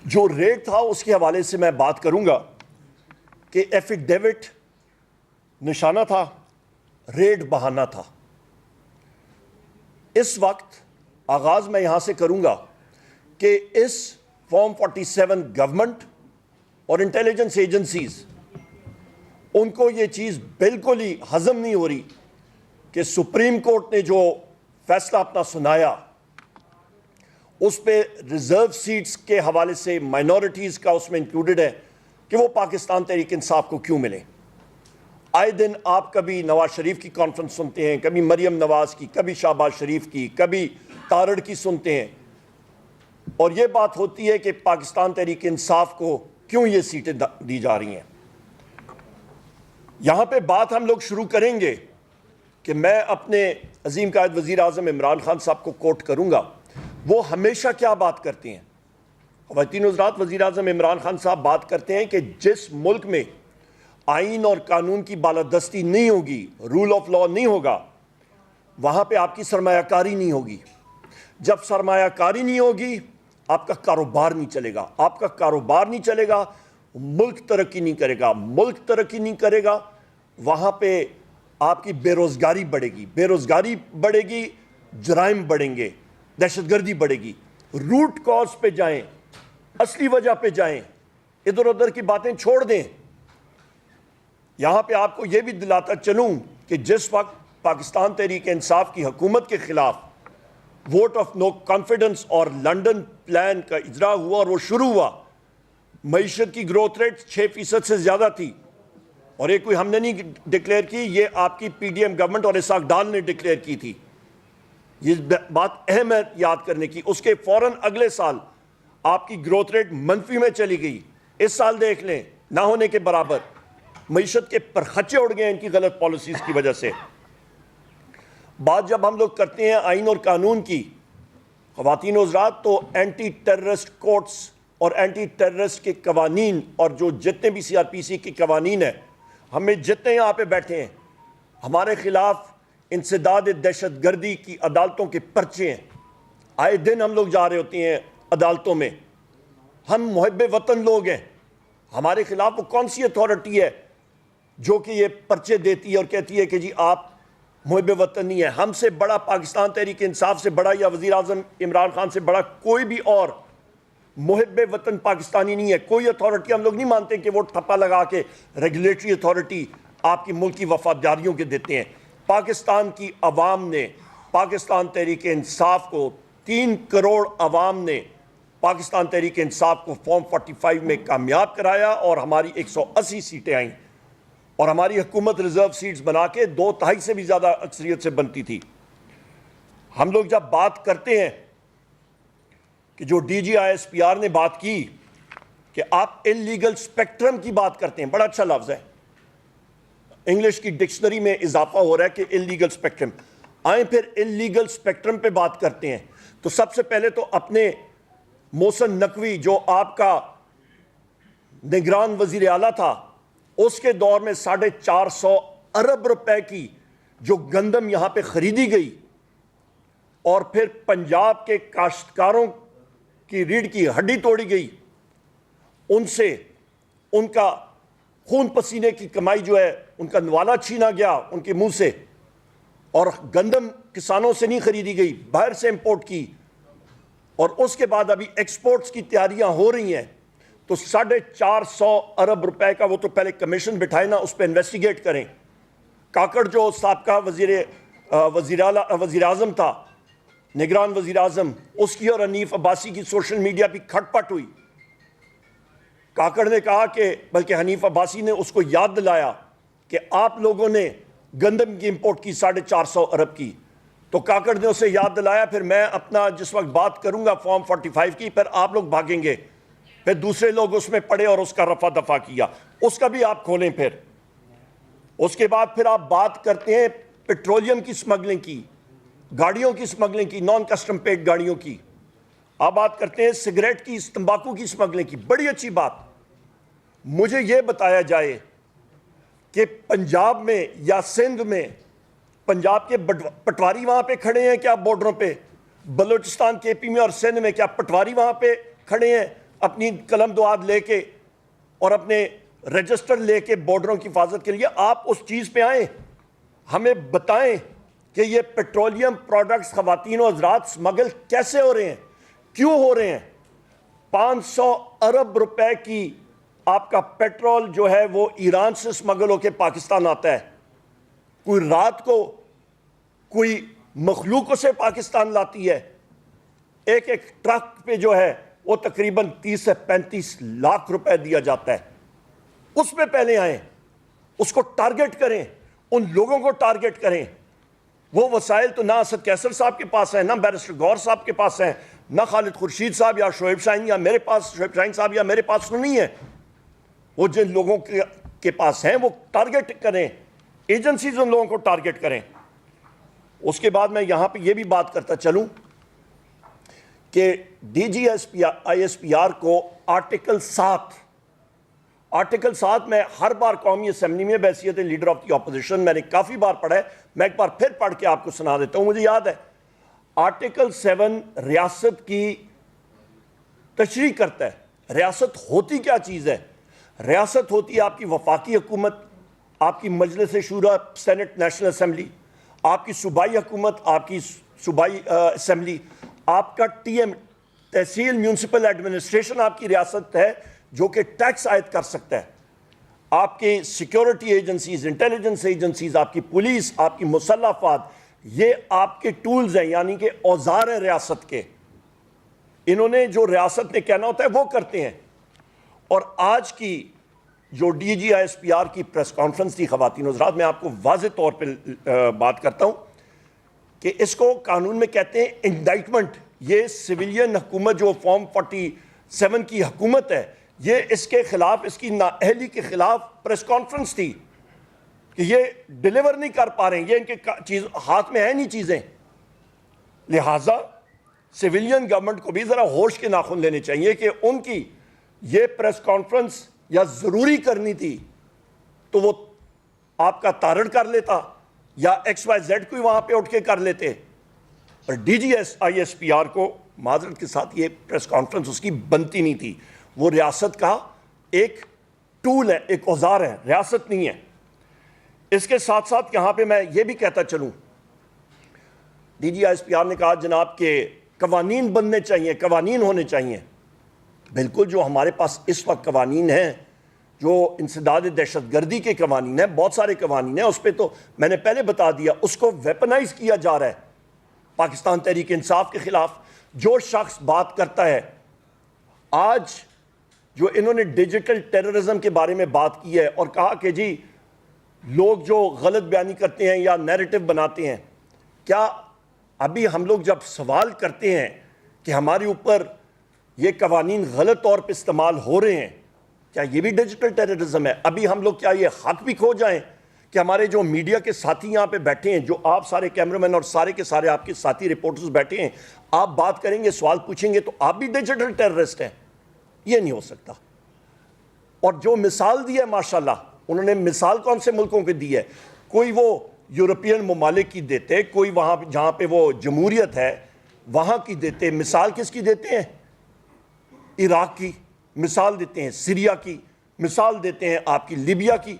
جو ریٹ تھا اس کے حوالے سے میں بات کروں گا کہ ایفیڈیوٹ نشانہ تھا، ریٹ بہانہ تھا۔ اس وقت آغاز میں یہاں سے کروں گا کہ اس فارم 47 گورنمنٹ اور انٹیلیجنس ایجنسیز ان کو یہ چیز بالکل ہی ہضم نہیں ہو رہی کہ سپریم کورٹ نے جو فیصلہ اپنا سنایا اس پہ ریزرو سیٹس کے حوالے سے مائنورٹیز کا اس میں انکلوڈڈ ہے کہ وہ پاکستان تحریک انصاف کو کیوں ملے۔ آئے دن آپ کبھی نواز شریف کی کانفرنس سنتے ہیں، کبھی مریم نواز کی، کبھی شہباز شریف کی، کبھی تارڑ کی سنتے ہیں، اور یہ بات ہوتی ہے کہ پاکستان تحریک انصاف کو کیوں یہ سیٹیں دی جا رہی ہیں۔ یہاں پہ بات ہم لوگ شروع کریں گے کہ میں اپنے عظیم قائد وزیر اعظم عمران خان صاحب کو کوٹ کروں گا۔ وہ ہمیشہ کیا بات کرتے ہیں؟ خواتین حضرات، وزیر اعظم عمران خان صاحب بات کرتے ہیں کہ جس ملک میں آئین اور قانون کی بالادستی نہیں ہوگی، رول آف لا نہیں ہوگا، وہاں پہ آپ کی سرمایہ کاری نہیں ہوگی۔ جب سرمایہ کاری نہیں ہوگی، آپ کا کاروبار نہیں چلے گا۔ آپ کا کاروبار نہیں چلے گا، ملک ترقی نہیں کرے گا۔ ملک ترقی نہیں کرے گا، وہاں پہ آپ کی بے روزگاری بڑھے گی۔ بے روزگاری بڑھے گی، جرائم بڑھیں گے، دہشت گردی بڑھے گی۔ روٹ کاز پہ جائیں، اصلی وجہ پہ جائیں، ادھر ادھر کی باتیں چھوڑ دیں۔ یہاں پہ آپ کو یہ بھی دلاتا چلوں کہ جس وقت پاکستان تحریک انصاف کی حکومت کے خلاف ووٹ آف نو کانفیڈنس اور لنڈن پلان کا اجرا ہوا اور وہ شروع ہوا، معیشت کی گروتھ ریٹ 6% سے زیادہ تھی، اور یہ کوئی ہم نے نہیں ڈکلیئر کی، یہ آپ کی پی ڈی ایم گورنمنٹ اور اسحاق ڈار نے ڈکلیئر کی تھی۔ یہ بات اہم ہے یاد کرنے کی۔ اس کے فوراً اگلے سال آپ کی گروتھ ریٹ منفی میں چلی گئی۔ اس سال دیکھ لیں، نہ ہونے کے برابر۔ معیشت کے پرخچے اڑ گئے ان کی غلط پالیسیز کی وجہ سے۔ بات جب ہم لوگ کرتے ہیں آئین اور قانون کی، خواتین و حضرات، تو اینٹی ٹیررسٹ کورٹس اور اینٹی ٹیررسٹ کے قوانین اور جو جتنے بھی سی آر پی سی کے قوانین ہیں، ہمیں جتنے یہاں پہ بیٹھے ہیں، ہمارے خلاف انسداد دہشت گردی کی عدالتوں کے پرچے ہیں۔ آئے دن ہم لوگ جا رہے ہوتے ہیں عدالتوں میں۔ ہم محب وطن لوگ ہیں، ہمارے خلاف وہ کون سی اتھارٹی ہے جو کہ یہ پرچے دیتی ہے اور کہتی ہے کہ جی آپ محب وطن نہیں ہے؟ ہم سے بڑا، پاکستان تحریک انصاف سے بڑا یا وزیر اعظم عمران خان سے بڑا کوئی بھی اور محب وطن پاکستانی نہیں ہے۔ کوئی اتھارٹی ہم لوگ نہیں مانتے کہ وہ ٹھپا لگا کے ریگولیٹری اتھارٹی آپ کی ملک کی وفاداریوں کے دیتے ہیں۔ پاکستان کی عوام نے پاکستان تحریک انصاف کو، 3 کروڑ عوام نے پاکستان تحریک انصاف کو فارم 45 میں کامیاب کرایا، اور ہماری 180 سیٹیں آئیں، اور ہماری حکومت ریزرو سیٹس بنا کے 2/3 سے بھی زیادہ اکثریت سے بنتی تھی۔ ہم لوگ جب بات کرتے ہیں کہ جو D G I S P R نے بات کی کہ آپ انلیگل اسپیکٹرم کی بات کرتے ہیں، بڑا اچھا لفظ ہے، انگلش کی ڈکشنری میں اضافہ ہو رہا ہے کہ انلیگل اسپیکٹرم۔ آئیں پھر انلیگل اسپیکٹرم پہ بات کرتے ہیں، تو سب سے پہلے تو اپنے محسن نقوی جو آپ کا نگران وزیر اعلیٰ تھا، اس کے دور میں 450 ارب روپے کی جو گندم یہاں پہ خریدی گئی، اور پھر پنجاب کے کاشتکاروں کی ریڑھ کی ہڈی توڑی گئی، ان سے ان کا خون پسینے کی کمائی جو ہے ان کا نوالا چھینا گیا ان کے منہ سے، اور گندم کسانوں سے نہیں خریدی گئی، باہر سے امپورٹ کی، اور اس کے بعد ابھی ایکسپورٹس کی تیاریاں ہو رہی ہیں۔ تو 450 ارب روپے کا وہ تو پہلے کمیشن بٹھائے نا، اس پہ انویسٹیگیٹ کریں۔ کاکڑ جو سابقہ وزیر اعظم تھا، نگران وزیر اعظم، اس کی اور حنیف عباسی کی سوشل میڈیا پہ کھٹ پٹ ہوئی۔ کاکڑ نے کہا کہ، بلکہ حنیف عباسی نے اس کو یاد دلایا کہ آپ لوگوں نے گندم کی امپورٹ کی 450 ارب کی، تو کاکڑ نے اسے یاد دلایا، پھر میں اپنا جس وقت بات کروں گا فارم 45 کی، پھر آپ لوگ بھاگیں گے، پھر دوسرے لوگ اس میں پڑے اور اس کا رفع دفع کیا، اس کا بھی آپ کھولیں۔ پھر اس کے بعد پھر آپ بات کرتے ہیں پیٹرولیم کی سمگلنگ کی، گاڑیوں کی سمگلنگ کی، نان کسٹم پیڈ گاڑیوں کی۔ آپ بات کرتے ہیں سگریٹ کی، تمباکو کی سمگلنگ کی۔ بڑی اچھی بات، مجھے یہ بتایا جائے کہ پنجاب میں یا سندھ میں، پنجاب کے پٹواری وہاں پہ کھڑے ہیں کیا بارڈروں پہ؟ بلوچستان کے پی میں اور سندھ میں کیا پٹواری وہاں پہ کھڑے ہیں اپنی قلم دعاد لے کے اور اپنے رجسٹر لے کے بارڈروں کی حفاظت کے لیے. آپ اس چیز پہ آئیں, ہمیں بتائیں کہ یہ پیٹرولیم پروڈکٹس خواتین و حضرات سمگل کیسے ہو رہے ہیں, کیوں ہو رہے ہیں. 500 ارب روپے کی آپ کا پیٹرول جو ہے وہ ایران سے سمگل ہو کے پاکستان آتا ہے. کوئی رات کو کوئی مخلوق سے پاکستان لاتی ہے. ایک ایک ٹرک پہ جو ہے وہ تقریباً 30 سے 35 لاکھ روپے دیا جاتا ہے. اس پہ پہلے آئیں, اس کو ٹارگٹ کریں, ان لوگوں کو ٹارگٹ کریں. وہ وسائل تو نہ اسد کیسر صاحب کے پاس ہیں, نہ بیرسٹر غور صاحب کے پاس ہیں, نہ خالد خورشید صاحب یا شعیب شاہین یا میرے پاس, شعیب شاہین صاحب یا میرے پاس تو نہیں ہے. وہ جن لوگوں کے پاس ہیں وہ ٹارگٹ کریں, ایجنسیز ان لوگوں کو ٹارگٹ کریں. اس کے بعد میں یہاں پہ یہ بھی بات کرتا چلوں کہ D G I S P R کو آرٹیکل 7 میں ہر بار قومی اسمبلی میں بحیثیت لیڈر آف دی اپوزیشن میں نے کافی بار پڑھا ہے, میں ایک بار پھر پڑھ کے آپ کو سنا دیتا ہوں. مجھے یاد ہے آرٹیکل 7 ریاست کی تشریح کرتا ہے. ریاست ہوتی کیا چیز ہے؟ ریاست ہوتی ہے آپ کی وفاقی حکومت, آپ کی مجلس شورا سینٹ نیشنل اسمبلی, آپ کی صوبائی حکومت, آپ کی صوبائی اسمبلی, آپ کا ٹی ایم تحصیل میونسپل ایڈمنسٹریشن آپ کی ریاست ہے جو کہ ٹیکس عائد کر سکتا ہے. آپ کی سیکیورٹی ایجنسیز, انٹیلیجنس ایجنسیز, آپ کی پولیس, آپ کی مسلح افواج, یہ آپ کے ٹولز ہیں, یعنی کہ اوزار ہیں ریاست کے. انہوں نے جو ریاست نے کہنا ہوتا ہے وہ کرتے ہیں. اور آج کی جو D G I S P R کی پریس کانفرنس تھی خواتین و حضرات, میں آپ کو واضح طور پہ بات کرتا ہوں کہ اس کو قانون میں کہتے ہیں انڈائٹمنٹ. یہ سویلین حکومت جو فارم 47 کی حکومت ہے, یہ اس کے خلاف, اس کی نااہلی کے خلاف پریس کانفرنس تھی کہ یہ ڈیلیور نہیں کر پا رہے ہیں, یہ ان کے ہاتھ میں ہے نہیں چیزیں. لہٰذا سویلین گورنمنٹ کو بھی ذرا ہوش کے ناخن لینے چاہیے کہ ان کی یہ پریس کانفرنس یا ضروری کرنی تھی تو وہ آپ کا تارڑ کر لیتا یا ایکس وائی زیڈ کوئی وہاں پہ اٹھ کے کر لیتے. اور D G I S P R کو معذرت کے ساتھ یہ پریس کانفرنس اس کی بنتی نہیں تھی. وہ ریاست کا ایک ٹول ہے, ایک اوزار ہے, ریاست نہیں ہے. اس کے ساتھ ساتھ یہاں پہ میں یہ بھی کہتا چلوں, D G I S P R نے کہا جناب کہ قوانین بننے چاہیے, قوانین ہونے چاہیے. بالکل, جو ہمارے پاس اس وقت قوانین ہیں, جو انسداد دہشت گردی کے قوانین ہیں, بہت سارے قوانین ہیں, اس پہ تو میں نے پہلے بتا دیا, اس کو ویپنائز کیا جا رہا ہے پاکستان تحریک انصاف کے خلاف. جو شخص بات کرتا ہے, آج جو انہوں نے ڈیجیٹل ٹیررزم کے بارے میں بات کی ہے اور کہا کہ جی لوگ جو غلط بیانی کرتے ہیں یا نیریٹو بناتے ہیں, کیا ابھی ہم لوگ جب سوال کرتے ہیں کہ ہمارے اوپر یہ قوانین غلط طور پہ استعمال ہو رہے ہیں, کیا یہ بھی ڈیجیٹل ٹیررزم ہے؟ ابھی ہم لوگ کیا یہ حق بھی کھو جائیں کہ ہمارے جو میڈیا کے ساتھی یہاں پہ بیٹھے ہیں, جو آپ سارے کیمرامین اور سارے کے سارے آپ کے ساتھی رپورٹرز بیٹھے ہیں, آپ بات کریں گے, سوال پوچھیں گے تو آپ بھی ڈیجیٹل ٹیررسٹ ہیں؟ یہ نہیں ہو سکتا. اور جو مثال دی ہے ماشاءاللہ, انہوں نے مثال کون سے ملکوں کی دی ہے؟ کوئی وہ یورپین ممالک کی دیتے, کوئی وہاں جہاں پہ وہ جمہوریت ہے وہاں کی دیتے. مثال کس کی دیتے ہیں؟ عراق کی مثال دیتے ہیں, سیریا کی مثال دیتے ہیں, آپ کی لیبیا کی,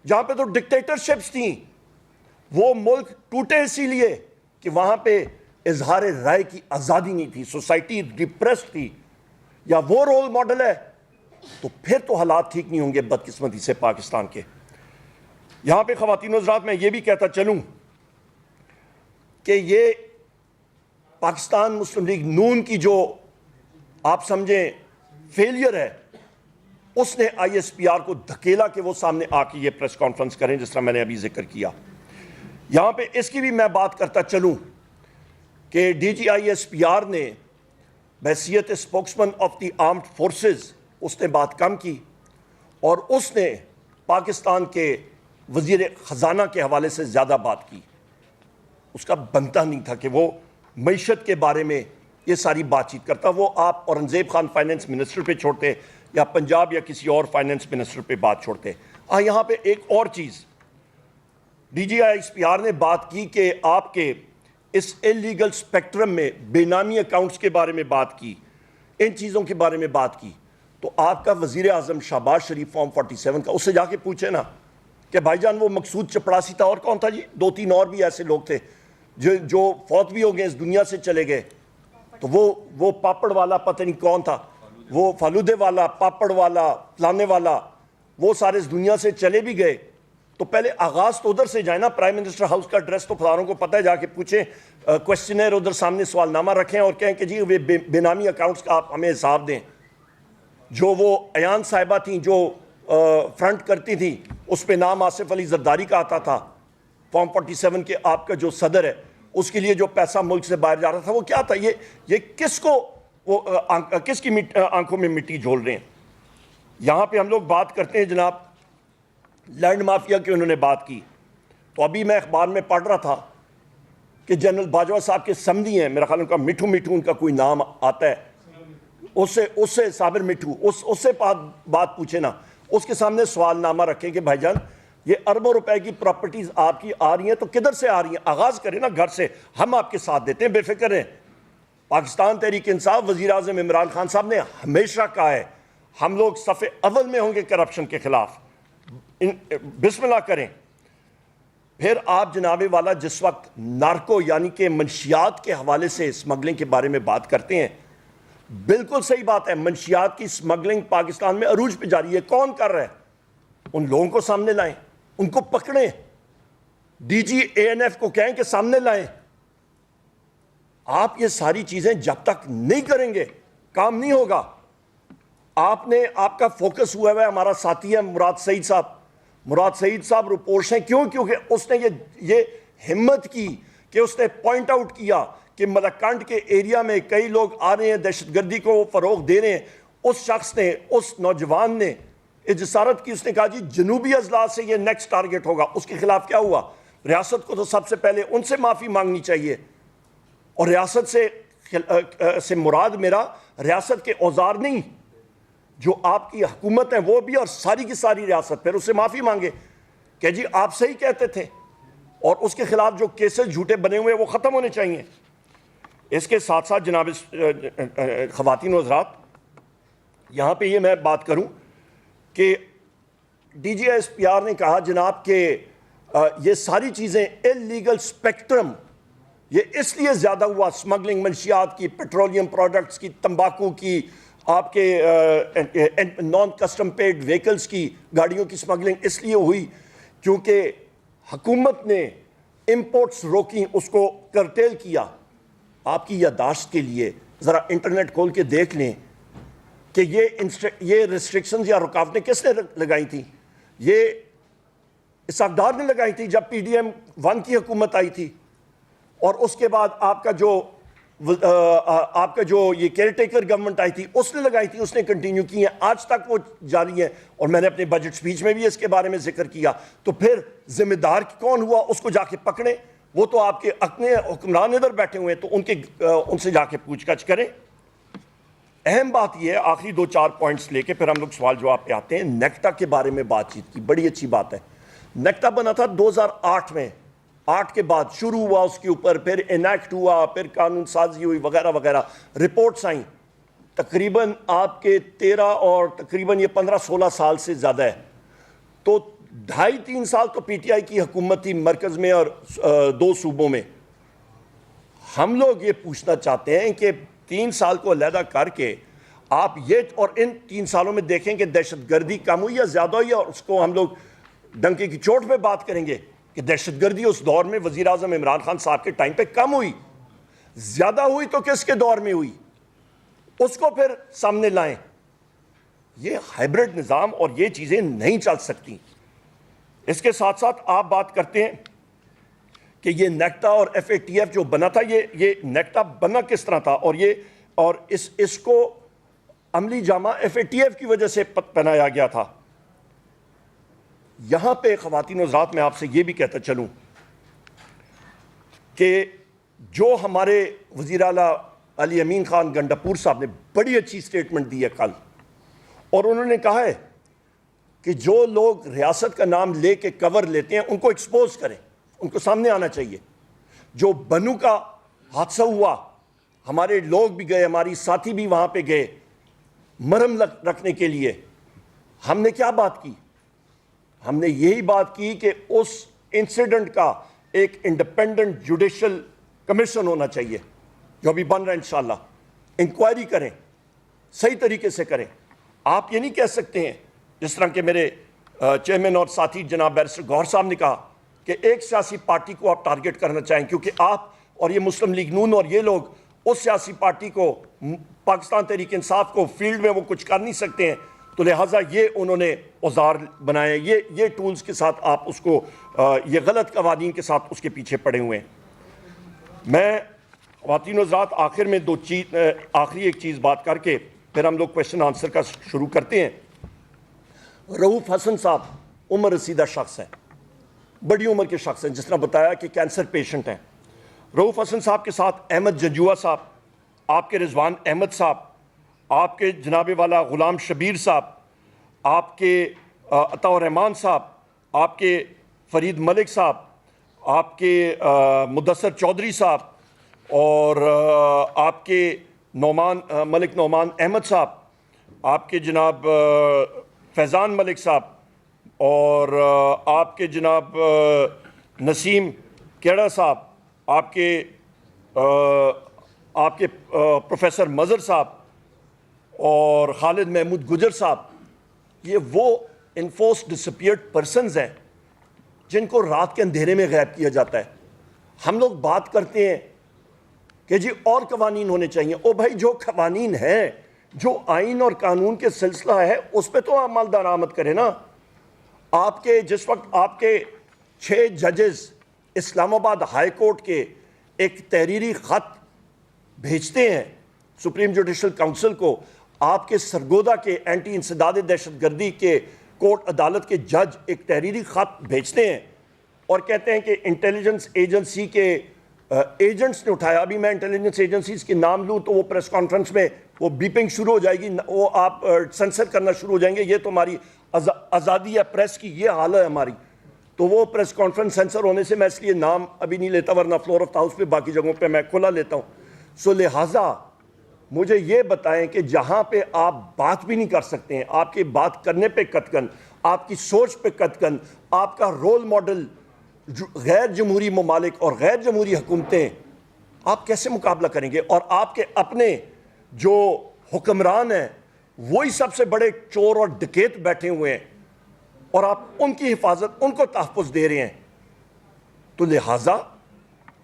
جہاں پہ تو ڈکٹیٹرشپس تھیں. وہ ملک ٹوٹے اسی لیے کہ وہاں پہ اظہار رائے کی آزادی نہیں تھی, سوسائٹی ڈپریسڈ تھی. یا وہ رول ماڈل ہے تو پھر تو حالات ٹھیک نہیں ہوں گے بدقسمتی سے پاکستان کے. یہاں پہ خواتین و حضرات میں یہ بھی کہتا چلوں کہ یہ پاکستان مسلم لیگ نون کی جو آپ سمجھیں فیلئر ہے, اس نے آئی ایس پی آر کو دھکیلا کہ وہ سامنے آ کے یہ پریس کانفرنس کریں, جس طرح میں نے ابھی ذکر کیا. یہاں پہ اس کی بھی میں بات کرتا چلوں کہ D G I S P R نے بحیثیت spokesman of the armed forces اس نے بات کم کی, اور اس نے پاکستان کے وزیر خزانہ کے حوالے سے زیادہ بات کی. اس کا بنتا نہیں تھا کہ وہ معیشت کے بارے میں یہ ساری بات چیت کرتا. وہ آپ اورنگزیب خان فائنینس منسٹر پہ چھوڑتے یا پنجاب یا کسی اور فائنینس منسٹر پہ بات چھوڑتے. یہاں پہ ایک اور چیز D G I S P R نے بات کی کہ آپ کے اس انلیگل سپیکٹرم میں بے نامی اکاؤنٹس کے بارے میں بات کی ان چیزوں کے بارے میں بات کی، تو آپ کا وزیر اعظم شہباز شریف فارم 47 کا، اس سے جا کے پوچھے نا کہ بھائی جان وہ مقصود چپڑاسی تھا، اور کون تھا جی، 2-3 اور بھی ایسے لوگ تھے جو فوت بھی ہو گئے، اس دنیا سے چلے گئے، تو وہ پاپڑ والا پتہ نہیں کون تھا، وہ فالودے والا، پاپڑ والا، لانے والا، وہ سارے اس دنیا سے چلے بھی گئے۔ تو پہلے آغاز تو ادھر سے جائے نا، پرائم منسٹر ہاؤس کا ایڈریس تو فلانوں کو پتہ ہے، جا کے پوچھیں، کویسچنر ادھر سامنے سوال نامہ رکھیں اور کہیں کہ جی بے نامی اکاؤنٹس کا آپ ہمیں حساب دیں۔ جو وہ ایان صاحبہ تھیں جو فرنٹ کرتی تھیں، اس پہ نام آصف علی زرداری کا آتا تھا، فارم 47 کے آپ کا جو صدر ہے، اس کے لیے جو پیسہ ملک سے باہر جا رہا تھا وہ کیا تھا؟ یہ کس کو وہ کس کی آنکھوں میں مٹی جھول رہے ہیں؟ یہاں پہ ہم لوگ بات کرتے ہیں جناب لینڈ مافیا کی، انہوں نے بات کی، تو ابھی میں اخبار میں پڑھ رہا تھا کہ جنرل باجوہ صاحب کے سمدھی ہیں، میرا خیال ان کا مٹھو ان کا کوئی نام آتا ہے، اس سے صابر مٹھو، اس سے بات پوچھے نا، اس کے سامنے سوال نامہ رکھیں کہ بھائی جان یہ اربوں روپے کی پراپرٹیز آپ کی آ رہی ہیں تو کدھر سے آ رہی ہیں؟ آغاز کریں نا گھر سے، ہم آپ کے ساتھ دیتے ہیں، بے فکر ہیں۔ پاکستان تحریک انصاف، وزیر اعظم عمران خان صاحب نے ہمیشہ کہا ہے ہم لوگ صف اول میں ہوں گے کرپشن کے خلاف، بسم اللہ کریں۔ پھر آپ جناب والا جس وقت نارکو یعنی کہ منشیات کے حوالے سے اسمگلنگ کے بارے میں بات کرتے ہیں، بالکل صحیح بات ہے، منشیات کی اسمگلنگ پاکستان میں عروج پہ جاری ہے، کون کر رہا ہے؟ ان لوگوں کو سامنے لائیں، ان کو پکڑیں، ڈی جی اے این ایف کو کہیں کہ سامنے لائیں۔ آپ یہ ساری چیزیں جب تک نہیں کریں گے کام نہیں ہوگا۔ آپ کا فوکس ہوا ہے، ہمارا ساتھی ہے مراد سعید صاحب رپورٹس ہیں، کیونکہ اس نے یہ ہمت کی کہ اس نے پوائنٹ آؤٹ کیا کہ ملکنڈ کے ایریا میں کئی لوگ آ رہے ہیں، دہشت گردی کو فروغ دے رہے ہیں۔ اس شخص نے، اس نوجوان نے جسارت کی، اس نے کہا جی جنوبی اضلاع سے یہ نیکسٹ ٹارگٹ ہوگا۔ اس کے خلاف کیا ہوا؟ ریاست کو تو سب سے پہلے ان سے معافی مانگنی چاہیے، اور ریاست سے مراد میرا ریاست کے اوزار نہیں، جو آپ کی حکومت ہے وہ بھی، اور ساری کی ساری ریاست، پھر اس سے معافی مانگے کہ جی آپ صحیح کہتے تھے، اور اس کے خلاف جو کیسز جھوٹے بنے ہوئے وہ ختم ہونے چاہیے۔ اس کے ساتھ ساتھ جناب خواتین و حضرات، یہاں پہ یہ میں بات کروں کہ D G S P R نے کہا جناب کہ یہ ساری چیزیں اللیگل اسپیکٹرم، یہ اس لیے زیادہ ہوا، اسمگلنگ منشیات کی، پیٹرولیم پروڈکٹس کی، تمباکو کی، آپ کے نان کسٹم پیڈ ویکلز کی، گاڑیوں کی اسمگلنگ اس لیے ہوئی کیونکہ حکومت نے امپورٹس روکی، اس کو کرٹیل کیا۔ آپ کی یادداشت کے لیے ذرا انٹرنیٹ کھول کے دیکھ لیں کہ یہ ریسٹرکشنز یا رکاوٹیں کس نے لگائی تھیں؟ یہ اسحاق ڈار نے لگائی تھی جب پی ڈی ایم 1 کی حکومت آئی تھی، اور اس کے بعد آپ کا جو یہ کیئر ٹیکر گورنمنٹ آئی تھی اس نے لگائی تھی، اس نے کنٹینیو کی ہیں، آج تک وہ جاری ہے، اور میں نے اپنے بجٹ سپیچ میں بھی اس کے بارے میں ذکر کیا۔ تو پھر ذمہ دار کون ہوا؟ اس کو جا کے پکڑیں، وہ تو آپ کے اپنے حکمران ادھر بیٹھے ہوئے ہیں، تو ان سے جا کے پوچھ گچھ کریں۔ اہم بات یہ ہے، آخری 2-4 پوائنٹس لے کے پھر ہم لوگ سوال جواب پہ آتے ہیں۔ نیکٹا کے بارے میں بات چیت کی، بڑی اچھی بات ہے۔ نیکٹا بنا تھا 2008 میں، 8 کے بعد شروع ہوا اس کے اوپر، پھر انیکٹ ہوا، پھر قانون سازی ہوئی وغیرہ وغیرہ، رپورٹس آئیں، تقریباً آپ کے 13 اور تقریباً یہ 15-16 سال سے زیادہ ہے۔ تو 2.5-3 سال تو پی ٹی آئی کی حکومت تھی مرکز میں اور 2 صوبوں میں۔ ہم لوگ یہ پوچھنا چاہتے ہیں کہ 3 سال کو علیحدہ کر کے آپ یہ، اور ان 3 سالوں میں دیکھیں کہ دہشت گردی کم ہوئی یا زیادہ ہوئی، اور اس کو ہم لوگ ڈنکے کی چوٹ پہ بات کریں گے کہ دہشت گردی اس دور میں وزیر اعظم عمران خان صاحب کے ٹائم پہ کم ہوئی، زیادہ ہوئی تو کس کے دور میں ہوئی، اس کو پھر سامنے لائیں۔ یہ ہائبرڈ نظام اور یہ چیزیں نہیں چل سکتی۔ اس کے ساتھ ساتھ آپ بات کرتے ہیں کہ یہ نیکٹا اور ایف اے ٹی ایف جو بنا تھا، یہ نیکٹا بنا کس طرح تھا، اور اس کو عملی جامہ ایف اے ٹی ایف کی وجہ سے پہنایا گیا تھا۔ یہاں پہ خواتین و حضرات میں آپ سے یہ بھی کہتا چلوں کہ جو ہمارے وزیر اعلیٰ علی امین خان گنڈاپور صاحب نے بڑی اچھی سٹیٹمنٹ دی ہے کل، اور انہوں نے کہا ہے کہ جو لوگ ریاست کا نام لے کے کور لیتے ہیں ان کو ایکسپوز کریں، ان کو سامنے آنا چاہیے۔ جو بنو کا حادثہ ہوا، ہمارے لوگ بھی گئے, ہماری ساتھی بھی وہاں پہ گئے مرہم رکھنے کے لیے. ہم نے کیا بات کی؟ ہم نے یہی بات کی کہ اس انسیڈنٹ کا ایک انڈیپینڈنٹ جوڈیشل کمیشن ہونا چاہیے, جو ابھی بن رہا ہے انشاءاللہ. انکوائری کریں, صحیح طریقے سے کریں. آپ یہ نہیں کہہ سکتے ہیں جس طرح کہ میرے چیئرمین اور ساتھی جناب بیرسٹر گوہر صاحب نے کہا کہ ایک سیاسی پارٹی کو آپ ٹارگٹ کرنا چاہیں, کیونکہ آپ اور یہ مسلم لیگ نون اور یہ لوگ اس سیاسی پارٹی کو, پاکستان تحریک انصاف کو فیلڈ میں وہ کچھ کر نہیں سکتے ہیں, تو لہٰذا یہ انہوں نے اوزار بنائے, یہ ٹولز کے ساتھ آپ اس کو, یہ غلط قوانین کے ساتھ اس کے پیچھے پڑے ہوئے ہیں. میں خواتین و حضرات آخر میں آخری ایک چیز بات کر کے پھر ہم لوگ کویشچن آنسر کا شروع کرتے ہیں. رؤوف حسن صاحب عمر رسیدہ شخص ہیں, بڑی عمر کے شخص ہیں, جس طرح بتایا کہ کینسر پیشنٹ ہیں. رؤوف حسن صاحب کے ساتھ احمد جنجوعہ صاحب, آپ کے رضوان احمد صاحب, آپ کے جناب والا غلام شبیر صاحب, آپ کے عطاء الرحمان صاحب, آپ کے فرید ملک صاحب, آپ کے مدثر چودھری صاحب, اور آپ کے ملک نعمان احمد صاحب, آپ کے جناب فیضان ملک صاحب, اور آپ کے جناب نسیم کیڑا صاحب, آپ کے پروفیسر مظہر صاحب, اور خالد محمود گجر صاحب. یہ وہ انفورس ڈسپیئرڈ پرسنز ہیں جن کو رات کے اندھیرے میں غائب کیا جاتا ہے. ہم لوگ بات کرتے ہیں کہ جی اور قوانین ہونے چاہیے. او بھائی, جو قوانین ہیں, جو آئین اور قانون کے سلسلہ ہے, اس پہ تو عمل درآمد کریں نا. آپ کے جس وقت آپ کے 6 ججز اسلام آباد ہائی کورٹ کے ایک تحریری خط بھیجتے ہیں سپریم جوڈیشل کونسل کو, آپ کے سرگودا کے اینٹی انسداد دہشت گردی کے کورٹ عدالت کے جج ایک تحریری خط بھیجتے ہیں اور کہتے ہیں کہ انٹیلیجنس ایجنسی کے ایجنٹس نے اٹھایا. ابھی میں انٹیلیجنس ایجنسیز کے نام لوں تو وہ پریس کانفرنس میں وہ بیپنگ شروع ہو جائے گی, وہ آپ سینسر کرنا شروع ہو جائیں گے. یہ تو ہماری آزادی ہے پریس کی, یہ حال ہے ہماری. تو وہ پریس کانفرنس سینسر ہونے سے میں اس لیے نام ابھی نہیں لیتا, ورنہ فلور آف ہاؤس پہ باقی جگہوں پہ میں کھلا لیتا ہوں. سو لہٰذا مجھے یہ بتائیں کہ جہاں پہ آپ بات بھی نہیں کر سکتے ہیں, آپ کی بات کرنے پہ قطعاً, آپ کی سوچ پہ قطعاً, آپ کا رول ماڈل غیر جمہوری ممالک اور غیر جمہوری حکومتیں, آپ کیسے مقابلہ کریں گے؟ اور آپ کے اپنے جو حکمران ہیں وہی سب سے بڑے چور اور ڈکیت بیٹھے ہوئے ہیں, اور آپ ان کی حفاظت, ان کو تحفظ دے رہے ہیں. تو لہٰذا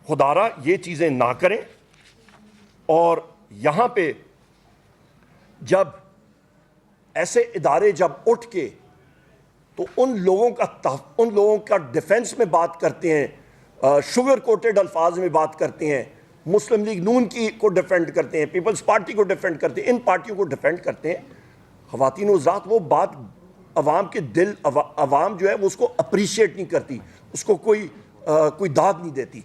خدارا یہ چیزیں نہ کریں. اور یہاں پہ جب ایسے ادارے جب اٹھ کے تو ان لوگوں کا ڈیفنس میں بات کرتے ہیں, شوگر کوٹڈ الفاظ میں بات کرتے ہیں, مسلم لیگ نون کو ڈیفینڈ کرتے ہیں, پیپلز پارٹی کو ڈیفینڈ کرتے ہیں, ان پارٹیوں کو ڈیفینڈ کرتے ہیں. خواتین و ذات وہ بات عوام کے عوام جو ہے وہ اس کو اپریشیٹ نہیں کرتی, اس کو کوئی داد نہیں دیتی.